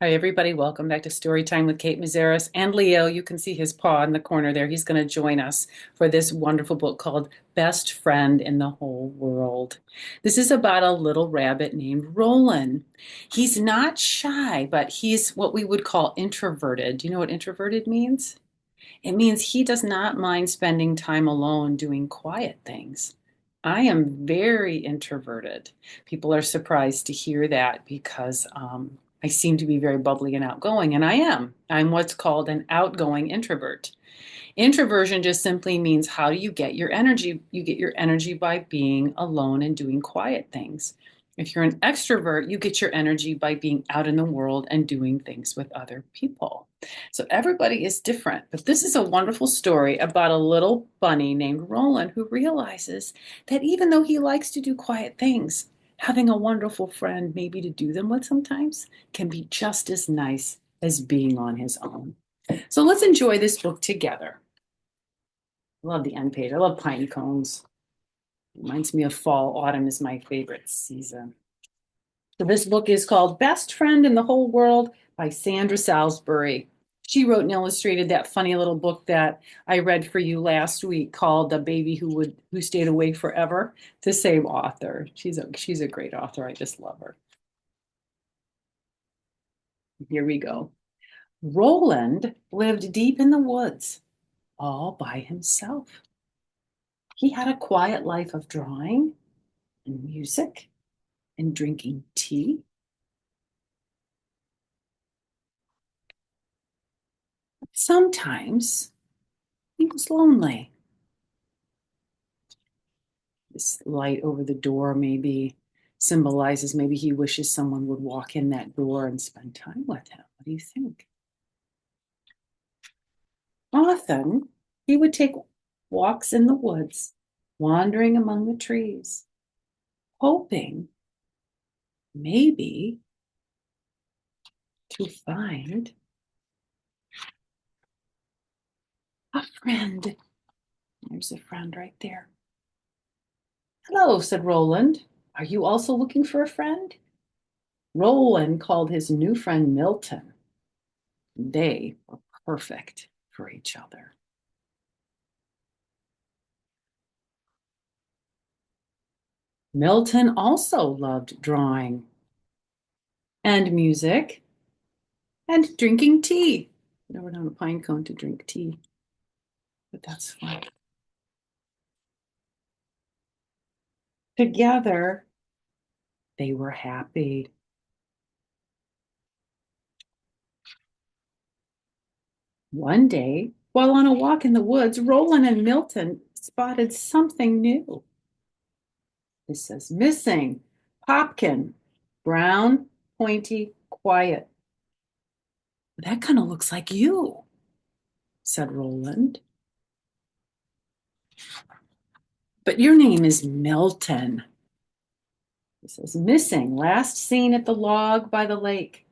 Hi, everybody. Welcome back to Storytime with Kate Meszaros and Leo. You can see his paw in the corner there. He's going to join us for this wonderful book called Best Friend in the Whole World. This is about a little rabbit named Roland. He's not shy, but he's what we would call introverted. Do you know what introverted means? It means he does not mind spending time alone doing quiet things. I am very introverted. People are surprised to hear that because I seem to be very bubbly and outgoing, and I am. I'm what's called an outgoing introvert. Introversion just simply means how do you get your energy? You get your energy by being alone and doing quiet things. If you're an extrovert, you get your energy by being out in the world and doing things with other people. So everybody is different, but this is a wonderful story about a little bunny named Roland who realizes that even though he likes to do quiet things, having a wonderful friend maybe to do them with sometimes can be just as nice as being on his own. So let's enjoy this book together. I love the end page. I love pine cones. Reminds me of fall. Autumn is my favorite season. So this book is called Best Friend in the Whole World by Sandra Salisbury. She wrote and illustrated that funny little book that I read for you last week called The Baby Who Stayed Awake Forever. It's the same author. She's a great author. I just love her. Here we go. Roland lived deep in the woods all by himself. He had a quiet life of drawing and music and drinking tea. Sometimes he was lonely. This light over the door maybe symbolizes maybe he wishes someone would walk in that door and spend time with him. What do you think? Often he would take walks in the woods, wandering among the trees, hoping maybe to find a friend. There's a friend right there. Hello, said Roland. Are you also looking for a friend? Roland called his new friend Milton. They were perfect for each other. Milton also loved drawing and music and drinking tea. Never known a pine cone to drink tea, but that's fun. Together, they were happy. One day, while on a walk in the woods, Roland and Milton spotted something new. It says missing, popkin, brown, pointy, quiet. That kind of looks like you, said Roland. But your name is Milton. It says missing, last seen at the log by the lake.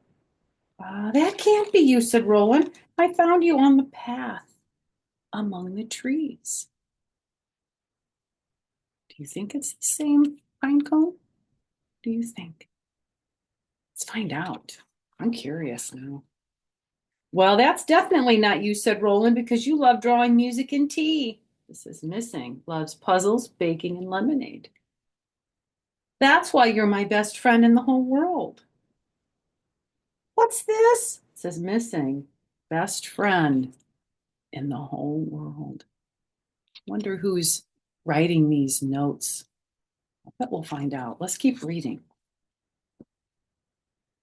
That can't be you, said Roland. I found you on the path among the trees. Do you think it's the same pine cone? Do you think? Let's find out. I'm curious now. Well, that's definitely not you, said Roland, because you love drawing music and tea. This is missing. Loves puzzles, baking, and lemonade. That's why you're my best friend in the whole world. What's this? It says missing. Best friend in the whole world. Wonder who's writing these notes. I bet we'll find out. Let's keep reading.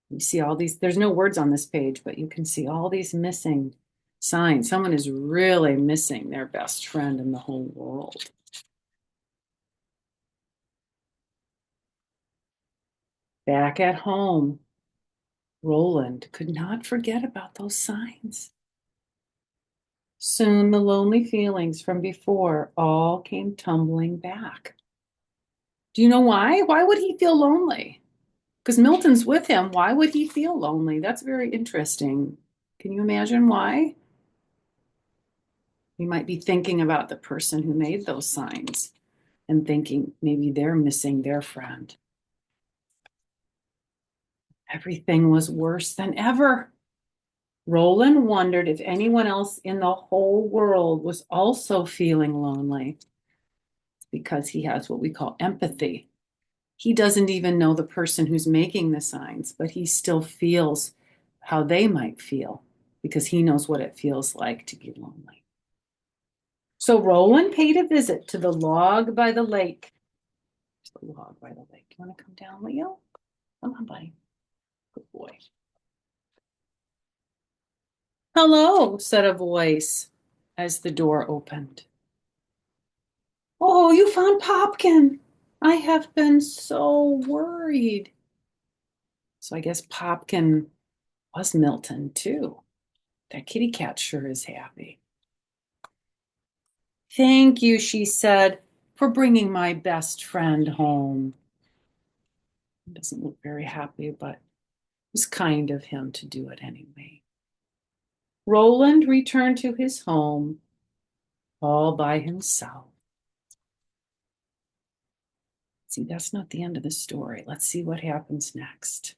You see all these, there's no words on this page, but you can see all these missing signs. Someone is really missing their best friend in the whole world. Back at home, Roland could not forget about those signs. Soon the lonely feelings from before all came tumbling back. Do you know why? Why would he feel lonely? Because Milton's with him. Why would he feel lonely? That's very interesting. Can you imagine why? You might be thinking about the person who made those signs and thinking maybe they're missing their friend. Everything was worse than ever. Roland wondered if anyone else in the whole world was also feeling lonely. It's because he has what we call empathy. He doesn't even know the person who's making the signs, but he still feels how they might feel because he knows what it feels like to be lonely. So Roland paid a visit to the log by the lake. There's the log by the lake. You want to come down, Leo? Come on, buddy. Good boy. Hello, said a voice as the door opened. Oh, you found Popkin. I have been so worried. So I guess Popkin was Milton too. That kitty cat sure is happy. Thank you, she said, for bringing my best friend home. He doesn't look very happy, but it was kind of him to do it anyway. Roland returned to his home all by himself. See, that's not the end of the story. Let's see what happens next.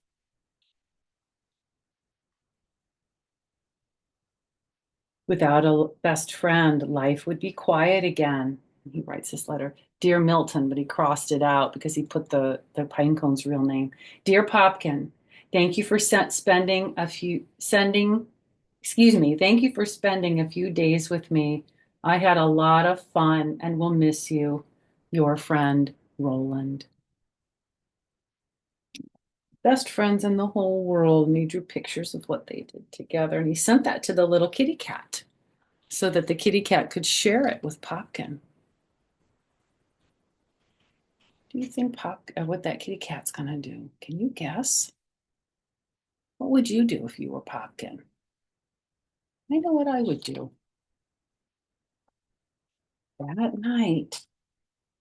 Without a best friend, life would be quiet again. He writes this letter, Dear Milton, but he crossed it out because he put the pinecone's real name. Dear Popkin, thank you for spending a few sending, excuse me, thank you for spending a few days with me. I had a lot of fun and will miss you. Your friend, Roland. Best friends in the whole world. And he drew pictures of what they did together. And he sent that to the little kitty cat so that the kitty cat could share it with Popkin. Do you think what that kitty cat's gonna do? Can you guess? What would you do if you were Popkin? I know what I would do. That night,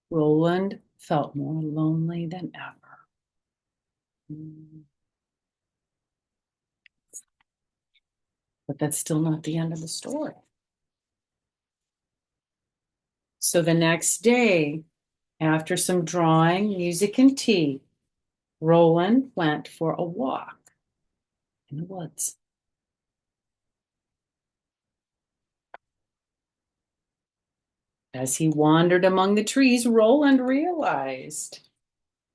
Roland felt more lonely than ever. But that's still not the end of the story. So the next day, after some drawing, music, and tea, Roland went for a walk in the woods. As he wandered among the trees, Roland realized,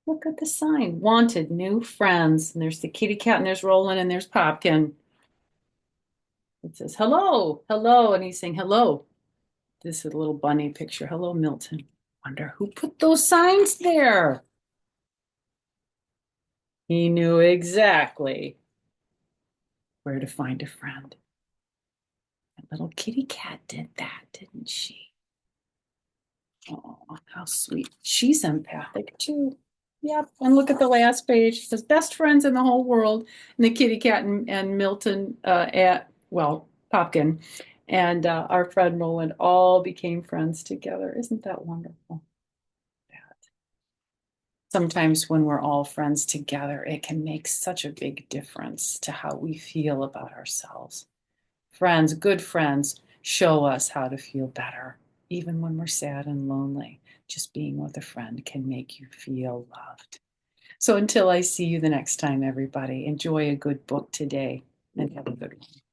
look at the sign, wanted new friends. And there's the kitty cat, and there's Roland, and there's Popkin. It says, hello, hello. And he's saying, hello. This is a little bunny picture. Hello, Milton. Wonder who put those signs there. He knew exactly where to find a friend. That little kitty cat did that, didn't she? Oh, how sweet. She's empathic too. Yep. And look at the last page. It says best friends in the whole world. And the kitty cat and Milton Popkin and our friend Roland all became friends together. Isn't that wonderful? Sometimes when we're all friends together, it can make such a big difference to how we feel about ourselves. Friends, good friends, show us how to feel better, even when we're sad and lonely. Just being with a friend can make you feel loved. So until I see you the next time, everybody, enjoy a good book today and have a good one.